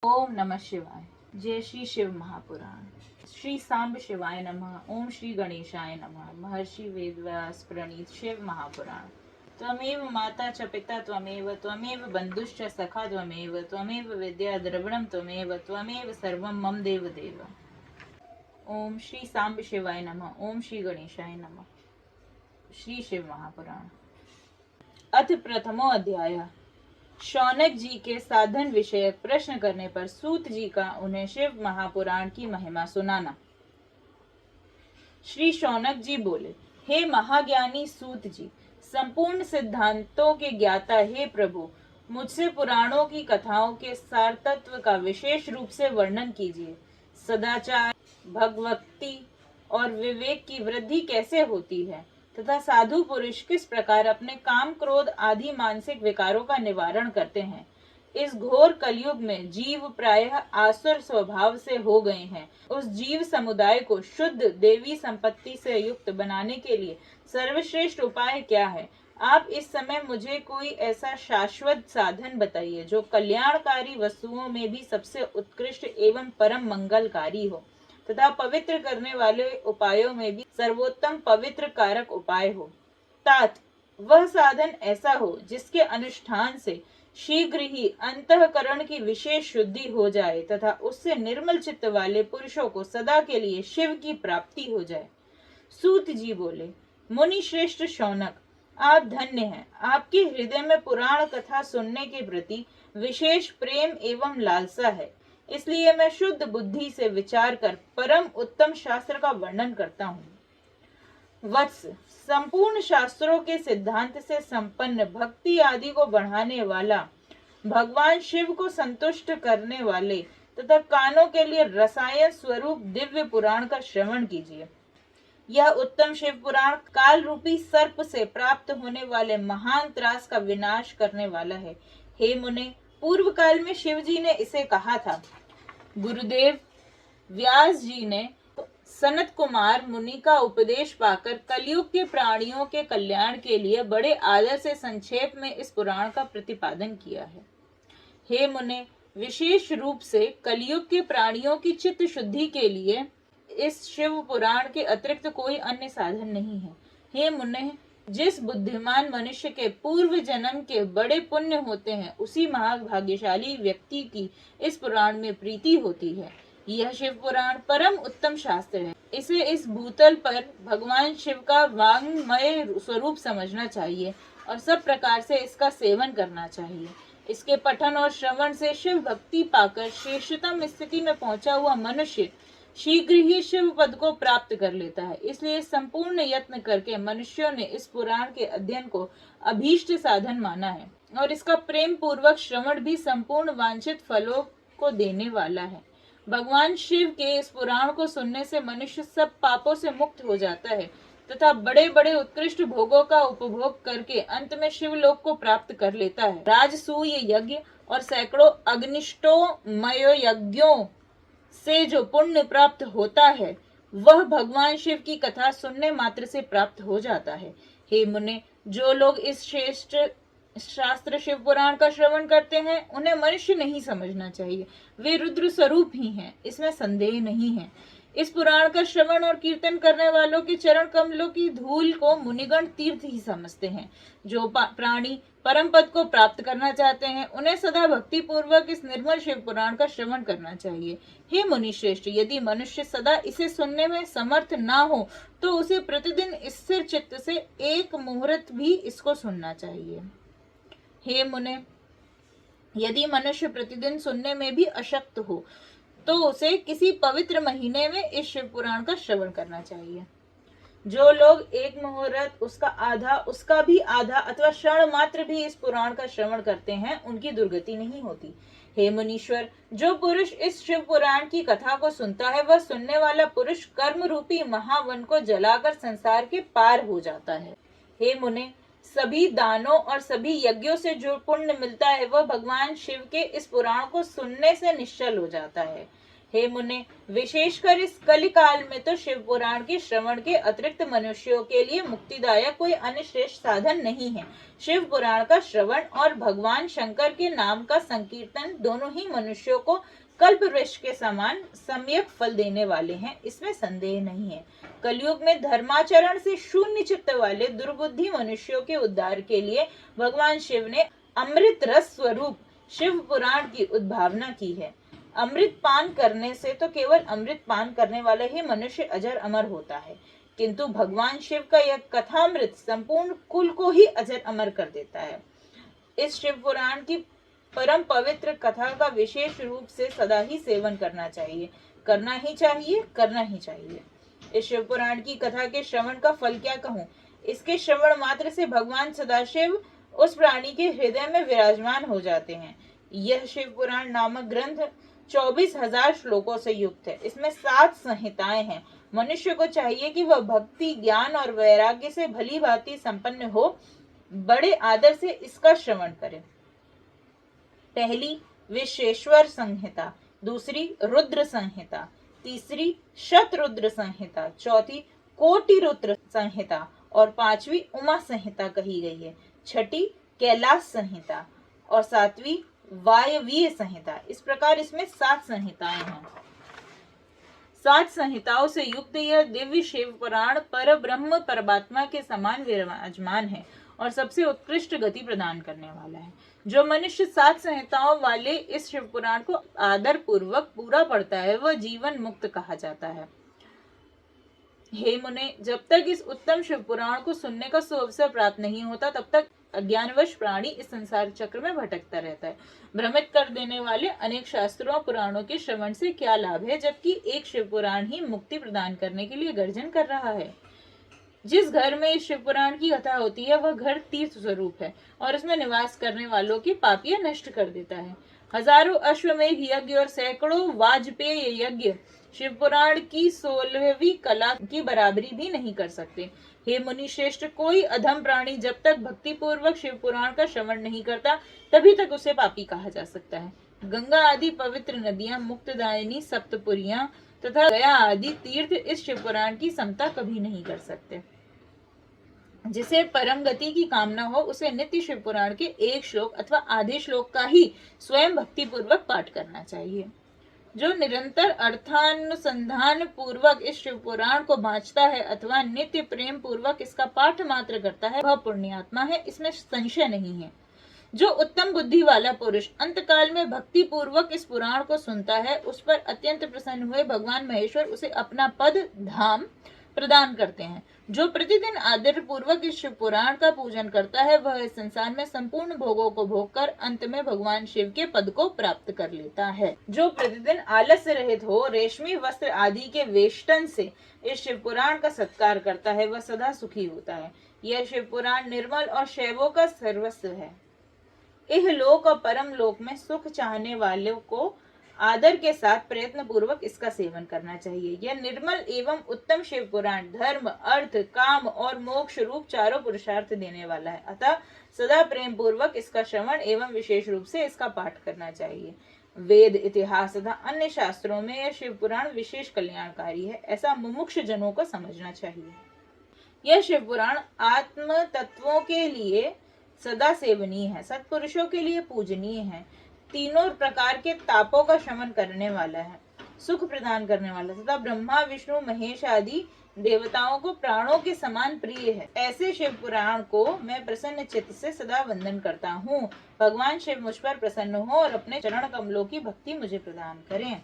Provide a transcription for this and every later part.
ओम नमः शिवाय। जय श्री शिव महापुराण। श्री सांब शिवाय नमः। ओम श्री गणेशाय नमः। महर्षि वेदव्यास प्रणीत शिव महापुराण। त्वमेव माता च पिता त्वमेव, त्वमेव बंधुश्च सखा त्वमेव, त्वमेव विद्या द्रविणं त्वमेव, त्वमेव सर्वं मम देव देव। ओम श्री सांब शिवाय नमः। ओम श्री गणेशाय नमः। श्री शिव महापुराण। अथ प्रथमो अध्याय। शौनक जी के साधन विषयक प्रश्न करने पर सूत जी का उन्हें शिव महापुराण की महिमा सुनाना। श्री शौनक जी बोले, हे महाज्ञानी सूत जी, संपूर्ण सिद्धांतों के ज्ञाता हे प्रभु, मुझसे पुराणों की कथाओं के सार तत्व का विशेष रूप से वर्णन कीजिए। सदाचार, भगवती और विवेक की वृद्धि कैसे होती है तथा साधु पुरुष किस प्रकार अपने काम, क्रोध आदि मानसिक विकारों का निवारण करते हैं। इस घोर कलयुग में जीव प्रायः आसुर स्वभाव से हो गए हैं। उस जीव समुदाय को शुद्ध देवी संपत्ति से युक्त बनाने के लिए सर्वश्रेष्ठ उपाय क्या है? आप इस समय मुझे कोई ऐसा शाश्वत साधन बताइए जो कल्याणकारी वस्तुओं में भी सबसे उत्कृष्ट एवं परम मंगलकारी हो तथा पवित्र करने वाले उपायों में भी सर्वोत्तम पवित्र कारक उपाय हो। तात वह साधन ऐसा हो जिसके अनुष्ठान से शीघ्र ही अंतःकरण की विशेष शुद्धि हो जाए तथा उससे निर्मल चित्त वाले पुरुषों को सदा के लिए शिव की प्राप्ति हो जाए। सूत जी बोले, मुनि श्रेष्ठ शौनक, आप धन्य हैं। आपके हृदय में पुराण कथा सुनने के प्रति विशेष प्रेम एवं लालसा है, इसलिए मैं शुद्ध बुद्धि से विचार कर परम उत्तम शास्त्र का वर्णन करता हूँ। वत्स, संपूर्ण शास्त्रों के सिद्धांत से संपन्न, भक्ति आदि को बढ़ाने वाला, भगवान शिव को संतुष्ट करने वाले तथा कानों के लिए रसायन स्वरूप दिव्य पुराण का श्रवण कीजिए। यह उत्तम शिव पुराण काल रूपी सर्प से प्राप्त होने वाले महान त्रास का विनाश करने वाला है। हे मुने, पूर्व काल में शिव जी ने इसे कहा था। गुरुदेव व्यास जी ने सनत कुमार मुनि का उपदेश पाकर कलयुग के प्राणियों के कल्याण के लिए बड़े आदर से संक्षेप में इस पुराण का प्रतिपादन किया है। हे मुने, विशेष रूप से कलयुग के प्राणियों की चित्त शुद्धि के लिए इस शिव पुराण के अतिरिक्त कोई अन्य साधन नहीं है। हे मुने, जिस बुद्धिमान मनुष्य के पूर्व जन्म के बड़े पुण्य होते हैं, उसी महाभाग्यशाली व्यक्ति की इस पुराण में प्रीति होती है। यह शिव पुराण परम उत्तम शास्त्र है। इसे इस भूतल पर भगवान शिव का वांग्मय स्वरूप समझना चाहिए और सब प्रकार से इसका सेवन करना चाहिए। इसके पठन और श्रवण से शिव भक्ति पाकर श्रेष्ठतम स्थिति में पहुंचा हुआ मनुष्य शीघ्र ही शिव पद को प्राप्त कर लेता है। इसलिए संपूर्ण यत्न करके मनुष्यों ने इस पुराण के अध्ययन को अभीष्ट साधन माना है और इसका प्रेम पूर्वक श्रवण भी संपूर्ण वांछित फलों को देने वाला है। भगवान शिव के इस पुराण को सुनने से मनुष्य सब पापों से मुक्त हो जाता है तथा बड़े बड़े उत्कृष्ट भोगों का उपभोग करके अंत में शिवलोक को प्राप्त कर लेता है। राजसूय यज्ञ और सैकड़ों अग्निष्टोमय यज्ञों से जो पुण्य प्राप्त होता है, वह भगवान शिव की कथा सुनने मात्र से प्राप्त हो जाता है। हे मुने, जो लोग इस श्रेष्ठ शास्त्र शिव पुराण का श्रवण करते हैं, उन्हें मनुष्य नहीं समझना चाहिए। वे रुद्र स्वरूप ही हैं, इसमें संदेह नहीं है। इस पुराण का श्रवण और कीर्तन करने वालों के चरण कमलों की धूल को मुनिगण तीर्थ ही समझते हैं। जो प्राणी परम पद को प्राप्त करना चाहते हैं, उन्हें सदा भक्ति पूर्वक इस निर्मल शिव पुराण का श्रवण करना चाहिए। हे मुनि श्रेष्ठ, यदि मनुष्य सदा इसे सुनने में समर्थ ना हो तो उसे प्रतिदिन स्थिर चित्त से एक मुहूर्त भी इसको सुनना चाहिए। हे मुने, यदि मनुष्य प्रतिदिन सुनने में भी अशक्त हो तो उसे किसी पवित्र महीने में इस शिव पुराण का श्रवण करना चाहिए। जो लोग एक मुहूर्त, उसका आधा, उसका भी आधा अथवा क्षण मात्र भी इस पुराण का श्रवण करते हैं, उनकी दुर्गति नहीं होती। हे मुनीश्वर, जो पुरुष इस शिव पुराण की कथा को सुनता है, वह सुनने वाला पुरुष कर्म रूपी महावन को जलाकर संसार के पार हो जाता है। हे मुने, सभी दानों और सभी यज्ञों से जो पुण्य मिलता है, वह भगवान शिव के इस पुराण को सुनने से निश्चल हो जाता है। हे मुने, विशेषकर इस कलिकाल में तो शिव पुराण के श्रवण के अतिरिक्त मनुष्यों के लिए मुक्तिदायक कोई अन्य श्रेष्ठ साधन नहीं है। शिव पुराण का श्रवण और भगवान शंकर के नाम का संकीर्तन दोनों ही मनुष्यों को कल्प वृक्ष के समान सम्यक फल देने वाले हैं, इसमें संदेह नहीं है। कलयुग में धर्माचरण से शून्य चित्त वाले दुर्बुद्धि मनुष्यों के उद्धार के लिए भगवान शिव ने अमृत रस स्वरूप शिव पुराण की उद्भावना की है। अमृत पान करने से तो केवल अमृत पान करने वाला ही मनुष्य अजर अमर होता है, किंतु भगवान शिव का यह कथामृत संपूर्ण कुल को ही अजर अमर कर देता है। इस शिव पुराण की परम पवित्र कथा का विशेष रूप से सदा ही सेवन करना चाहिए, करना ही चाहिए, करना ही चाहिए। इस शिव पुराण की कथा के श्रवण का फल क्या कहूँ। इसके श्रवण मात्र से भगवान सदाशिव उस प्राणी के हृदय में विराजमान हो जाते हैं। यह शिव पुराण नामक ग्रंथ 24,000 श्लोकों से युक्त है। इसमें 7 संहिताएं हैं। मनुष्य को चाहिए कि वह भक्ति, ज्ञान और वैराग्य से भली भांति संपन्न हो बड़े आदर से इसका श्रवण करे। पहली विश्वेश्वर संहिता, दूसरी रुद्र संहिता, तीसरी शतरुद्र संहिता, चौथी कोटि रुद्र संहिता और 5वीं उमा संहिता कही गई है। छठी कैलाश संहिता और 7वीं वायवीय संहिता। इस प्रकार इसमें 7 संहिताएं हैं। 7 संहिताओं से युक्त यह दिव्य शिव पुराण पर ब्रह्म परमात्मा के समान विराजमान है और सबसे उत्कृष्ट गति प्रदान करने वाला है। जो मनुष्य 7 संहिताओं वाले इस शिव पुराण को आदर पूर्वक पूरा पढ़ता है वह जीवन मुक्त कहा जाता है। हे मुने, जब तक इस उत्तम शिव पुराण को सुनने का सुअवसर प्राप्त नहीं होता तब तक अज्ञानवश प्राणी इस संसार चक्र में भटकता रहता है। भ्रमित कर देने वाले अनेक शास्त्रों और पुराणों के श्रवण से क्या लाभ है, जबकि एक शिव पुराण ही मुक्ति प्रदान करने के लिए गर्जन कर रहा है। जिस घर में इस शिव पुराण की कथा होती है वह घर तीर्थ स्वरूप है और उसमें निवास करने वालों की पापियां नष्ट कर देता है। हजारों अश्वमेघ यज्ञ और सैकड़ों वाजपेय यज्ञ शिव पुराण की 16वीं कला की बराबरी भी नहीं कर सकते। हे मुनि श्रेष्ठ, कोई अधम प्राणी जब तक भक्ति पूर्वक शिव पुराण का श्रवण नहीं करता तभी तक उसे पापी कहा जा सकता है। गंगा आदि पवित्र नदियां, मुक्तदायिनी सप्तपुरियां तथा गया आदि तीर्थ इस शिव पुराण की समता कभी नहीं कर सकते। जिसे परम गति की कामना हो उसे नित्य शिव पुराण के एक श्लोक अथवा आधे श्लोक का ही स्वयं भक्ति पूर्वक पाठ करना चाहिए। जो निरंतर अर्थानुसंधान पूर्वक इस शिव पुराण को बाँचता है अथवा नित्य प्रेम पूर्वक इसका पाठ मात्र करता है वह पुण्यात्मा है, इसमें संशय नहीं है। जो उत्तम बुद्धि वाला पुरुष अंतकाल में भक्ति पूर्वक इस पुराण को सुनता है उस पर अत्यंत प्रसन्न हुए भगवान महेश्वर उसे अपना पद धाम प्रदान करते हैं। जो प्रतिदिन आदर पूर्वक इस शिव पुराण का पूजन करता है वह इस संसार में संपूर्ण भोगों को भोगकर अंत में भगवान शिव के पद को प्राप्त कर लेता है। जो प्रतिदिन आलस्य रहित हो रेशमी वस्त्र आदि के वेष्टन से इस शिव पुराण का सत्कार करता है वह सदा सुखी होता है। यह शिव पुराण निर्मल और शैवों का सर्वस्व है। इहलोक और परम लोक में सुख चाहने वालों को आदर के साथ प्रयत्न पूर्वक इसका सेवन करना चाहिए। यह निर्मल एवं उत्तम शिव पुराण धर्म, अर्थ, काम और मोक्ष रूप चारों पुरुषार्थ देने वाला है। अतः सदा प्रेम पूर्वक इसका श्रवण एवं विशेष रूप से इसका पाठ करना चाहिए। वेद, इतिहास तथा अन्य शास्त्रों में यह शिव पुराण विशेष कल्याणकारी है, ऐसा मुमुक्ष जनों को समझना चाहिए। यह शिव पुराण आत्म तत्वों के लिए सदा सेवनीय है, सत्पुरुषों के लिए पूजनीय है, तीनों प्रकार के तापों का शमन करने वाला है, सुख प्रदान करने वाला तथा ब्रह्मा, विष्णु, महेश आदि देवताओं को प्राणों के समान प्रिय है। ऐसे शिव पुराण को मैं प्रसन्न चित्त से सदा वंदन करता हूँ। भगवान शिव मुझ पर प्रसन्न हो और अपने चरण कमलों की भक्ति मुझे प्रदान करें।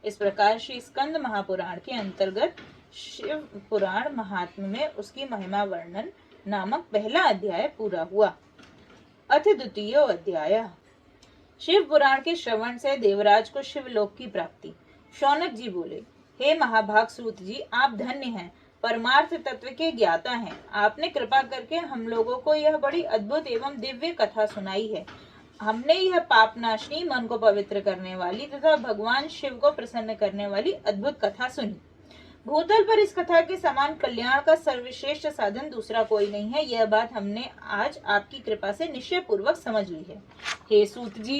इस प्रकार श्री स्कंद महापुराण के अंतर्गत शिव पुराण महात्म्य में उसकी महिमा वर्णन नामक पहला अध्याय पूरा हुआ। अथ द्वितीय अध्याय। शिव पुराण के श्रवण से देवराज को शिवलोक की प्राप्ति। शौनक जी बोले, हे महाभाग सूत जी, आप धन्य हैं, परमार्थ तत्व के ज्ञाता हैं। आपने कृपा करके हम लोगों को यह बड़ी अद्भुत एवं दिव्य कथा सुनाई है। हमने यह पापनाशनी, मन को पवित्र करने वाली तथा भगवान शिव को प्रसन्न करने वाली अद्भुत कथा सुनी। भूतल पर इस कथा के समान कल्याण का सर्वश्रेष्ठ साधन दूसरा कोई नहीं है। यह बात हमने आज आपकी कृपा से निश्चय पूर्वक समझ ली है। हे सूत जी,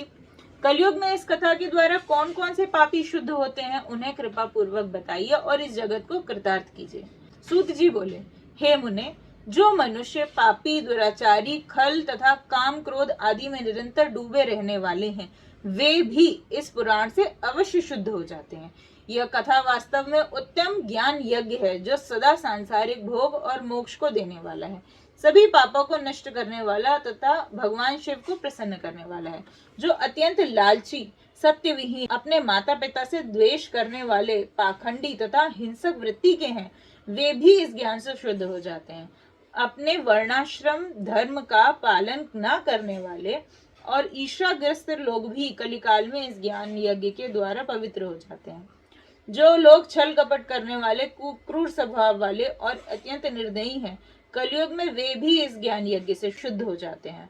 कलयुग में इस कथा के द्वारा कौन कौन से पापी शुद्ध होते हैं, उन्हें कृपा पूर्वक बताइए और इस जगत को कृतार्थ कीजिए। सूत जी बोले, हे मुने, जो मनुष्य पापी, दुराचारी, खल तथा काम, क्रोध आदि में निरंतर डूबे रहने वाले हैं, वे भी इस पुराण से अवश्य शुद्ध हो जाते हैं। यह कथा वास्तव में उत्तम ज्ञान यज्ञ है, जो सदा सांसारिक भोग और मोक्ष को देने वाला है, सभी पापों को नष्ट करने वाला तथा भगवान शिव को प्रसन्न करने वाला है। जो अत्यंत लालची, सत्यविहीन, अपने माता पिता से द्वेष करने वाले, पाखंडी तथा हिंसक वृत्ति के हैं, वे भी इस ज्ञान से शुद्ध हो जाते हैं। अपने वर्णाश्रम धर्म का पालन न करने वाले और ईर्ष्याग्रस्त लोग भी कलिकाल में इस ज्ञान यज्ञ के द्वारा पवित्र हो जाते हैं। जो लोग छल कपट करने वाले, क्रूर स्वभाव वाले और अत्यंत निर्दयी हैं, कलयुग में वे भी इस ज्ञान यज्ञ से शुद्ध हो जाते हैं।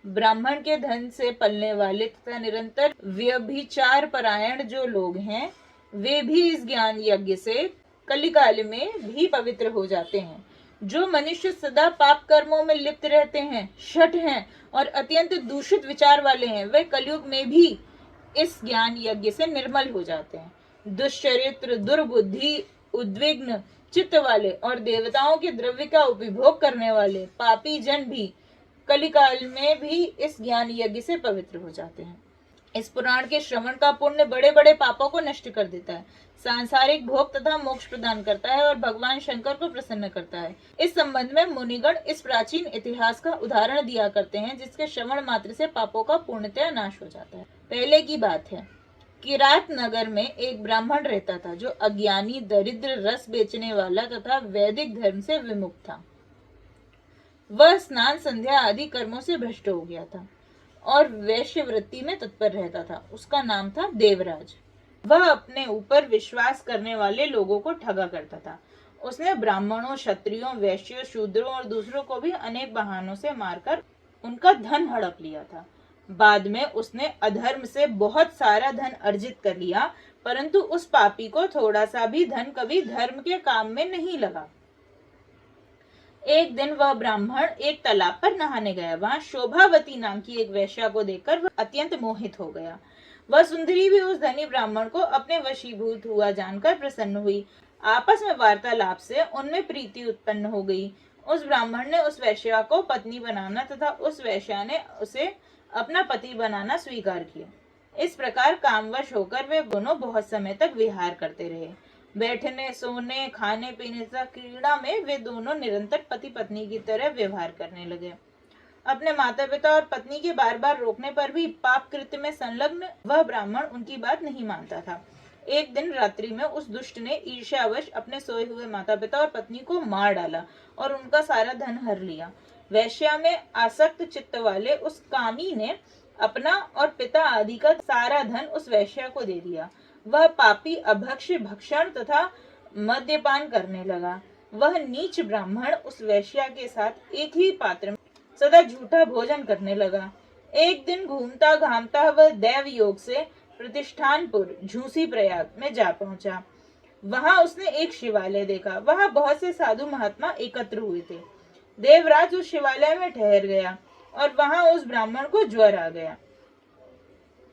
ब्राह्मण के धन से पलने वाले तथा निरंतर व्यभिचार परायण जो लोग हैं, वे भी इस ज्ञान यज्ञ से कलिकाल में भी पवित्र हो जाते हैं। जो मनुष्य सदा पाप कर्मों में लिप्त रहते हैं, शठ हैं और अत्यंत दूषित विचार वाले हैं, वे कलयुग में भी इस ज्ञान यज्ञ से निर्मल हो जाते हैं। दुष्चरित्र, दुर्बुद्धि, उद्विग्न चित्त वाले और देवताओं के द्रव्य का उपभोग करने वाले पापी जन भी कलिकाल में भी इस ज्ञान यज्ञ से पवित्र हो जाते हैं। इस पुराण के श्रवण का पुण्य बड़े बड़े पापों को नष्ट कर देता है, सांसारिक भोग तथा मोक्ष प्रदान करता है और भगवान शंकर को प्रसन्न करता है। इस संबंध में मुनिगण इस प्राचीन इतिहास का उदाहरण दिया करते हैं, जिसके श्रवण मात्र से पापों का पूर्णतया नाश हो जाता है। पहले की बात है, किरात नगर में एक ब्राह्मण रहता था, जो अज्ञानी, दरिद्र, रस बेचने वाला तथा वैदिक धर्म से विमुख था। वह स्नान, संध्या आदि कर्मों से भ्रष्ट हो गया था और वैश्य वृत्ति में तत्पर रहता था। उसका नाम था देवराज। वह अपने ऊपर विश्वास करने वाले लोगों को ठगा करता था। उसने ब्राह्मणों, क्षत्रियों, वैश्यों, शूद्रों और दूसरों को भी अनेक बहानों से मारकर उनका धन हड़प लिया था। बाद में उसने अधर्म से बहुत सारा धन अर्जित कर लिया, परंतु उस पापी को थोड़ा सा भी धन कभी धर्म के काम में नहीं लगा। एक दिन वह ब्राह्मण एक तालाब पर नहाने गया। वहां शोभावती नाम की एक वेश्या को देखकर वह अत्यंत मोहित हो गया। वह सुंदरी भी उस धनी ब्राह्मण को अपने वशीभूत हुआ जानकर प्रसन्न हुई। आपस में वार्तालाप से उनमें प्रीति उत्पन्न हो गई। उस ब्राह्मण ने उस वेश्या को पत्नी बनाना तथा उस वेश्या ने उसे अपना पति बनाना स्वीकार किया। इस प्रकार कामवश होकर वे दोनों बहुत समय तक विहार करते रहे। बैठने, सोने, खाने पीने तथा क्रीड़ा में वे दोनों निरंतर पति पत्नी की तरह व्यवहार करने लगे। अपने माता पिता और पत्नी के बार बार रोकने पर भी पाप कृत्य में संलग्न वह ब्राह्मण उनकी बात नहीं मानता था। एक दिन रात्रि में उस दुष्ट ने ईर्ष्यावश अपने सोए हुए माता पिता और पत्नी को मार डाला और उनका सारा धन हर लिया। वैश्या में आसक्त चित्त वाले उस कामी ने अपना और पिता आदि का सारा धन उस वैश्या को दे दिया। वह पापी अभक्ष्य, भक्षण तथा मद्यपान करने लगा। वह नीच ब्राह्मण उस वैश्या के साथ एक ही पात्र में सदा झूठा भोजन करने लगा। एक दिन घूमता घामता वह दैव योग से प्रतिष्ठानपुर झूसी प्रयाग में जा पहुंचा। वहां उसने एक शिवालय देखा। वहां बहुत से साधु महात्मा एकत्र हुए थे। देवराज उस शिवालय में ठहर गया और वहां उस ब्राह्मण को ज्वर आ गया।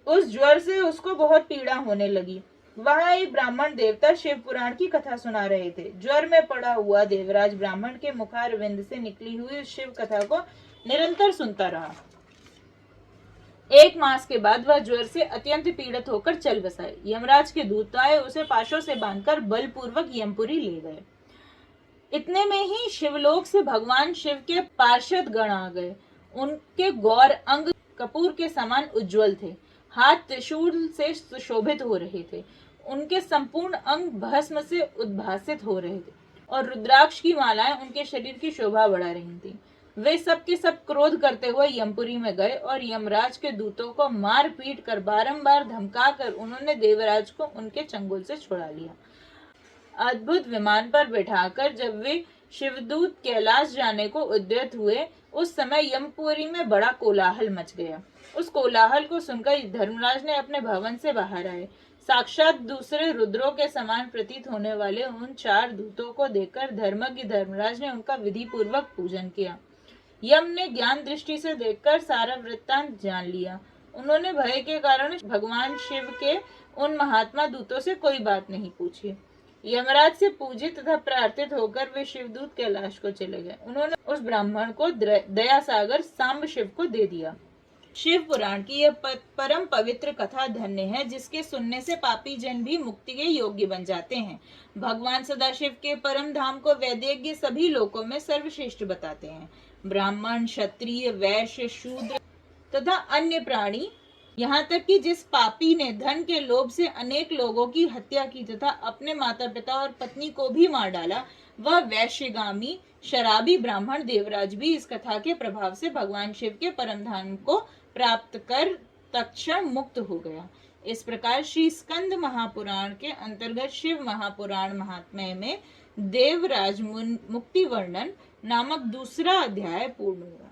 उस ज्वर से उसको बहुत पीड़ा होने लगी। वहां एक ब्राह्मण देवता शिव पुराण की कथा सुना रहे थे। ज्वर में पड़ा हुआ देवराज ब्राह्मण के मुखारविंद से निकली हुई शिव कथा को निरंतर सुनता रहा। एक मास के बाद वह ज्वर से अत्यंत पीड़ित होकर चल बसा। यमराज के दूत आए, उसे पाशों से बांधकर बलपूर्वक यमपुरी ले गए। इतने में ही शिवलोक से भगवान शिव के पार्षद गण आ गए। उनके गौर अंग कपूर के समान उज्जवल थे, हाथ त्रिशूल से सुशोभित हो रहे थे। उनके संपूर्ण अंग भस्म से उद्भासित हो रहे थे और रुद्राक्ष की मालाएं उनके शरीर की शोभा बढ़ा रही थी। वे सब के सब क्रोध करते हुए यमपुरी में गए और यमराज के दूतों को मार पीट कर बारंबार धमकाकर उन्होंने देवराज को उनके चंगुल से छुड़ा लिया। अद्भुत विमान पर बैठाकर जब वे शिवदूत कैलाश जाने को उद्यत हुए, उस समय यमपुरी में बड़ा कोलाहल मच गया। उस कोलाहल को सुनकर धर्मराज ने अपने भवन से बाहर आए। साक्षात दूसरे रुद्रों के समान प्रतीत होने वाले उन 4 दूतों को देखकर धर्मज्ञ धर्मराज ने उनका विधि पूर्वक पूजन किया। यम ने ज्ञान दृष्टि से देखकर सारा वृत्तांत जान लिया। उन्होंने भय के कारण भगवान शिव के उन महात्मा दूतों से कोई बात नहीं पूछी। यमराज से पूजित तथा प्रार्थित होकर वे शिवदूत कैलाश को चले गए। उन्होंने उस ब्राह्मण को दया सागर सांब शिव को दे दिया। शिव पुराण की यह परम पवित्र कथा धन्य है, जिसके सुनने से पापी जन भी मुक्ति के योग्य बन जाते हैं। भगवान सदाशिव के परम धाम को वैद्यज्ञ सभी लोकों में सर्वश्रेष्ठ बताते हैं। ब्राह्मण, क्षत्रिय, वैश्य, शूद्र तथा अन्य प्राणी, यहाँ तक कि जिस पापी ने धन के लोभ से अनेक लोगों की हत्या की तथा अपने माता पिता और पत्नी को भी मार डाला, वह वैश्यगामी शराबी ब्राह्मण देवराज भी इस कथा के प्रभाव से भगवान शिव के परम धाम को प्राप्त कर तत्क्षण मुक्त हो गया। इस प्रकार श्री स्कंद महापुराण के अंतर्गत शिव महापुराण महात्म्य में देवराज मुक्ति वर्णन नामक दूसरा अध्याय पूर्ण हुआ।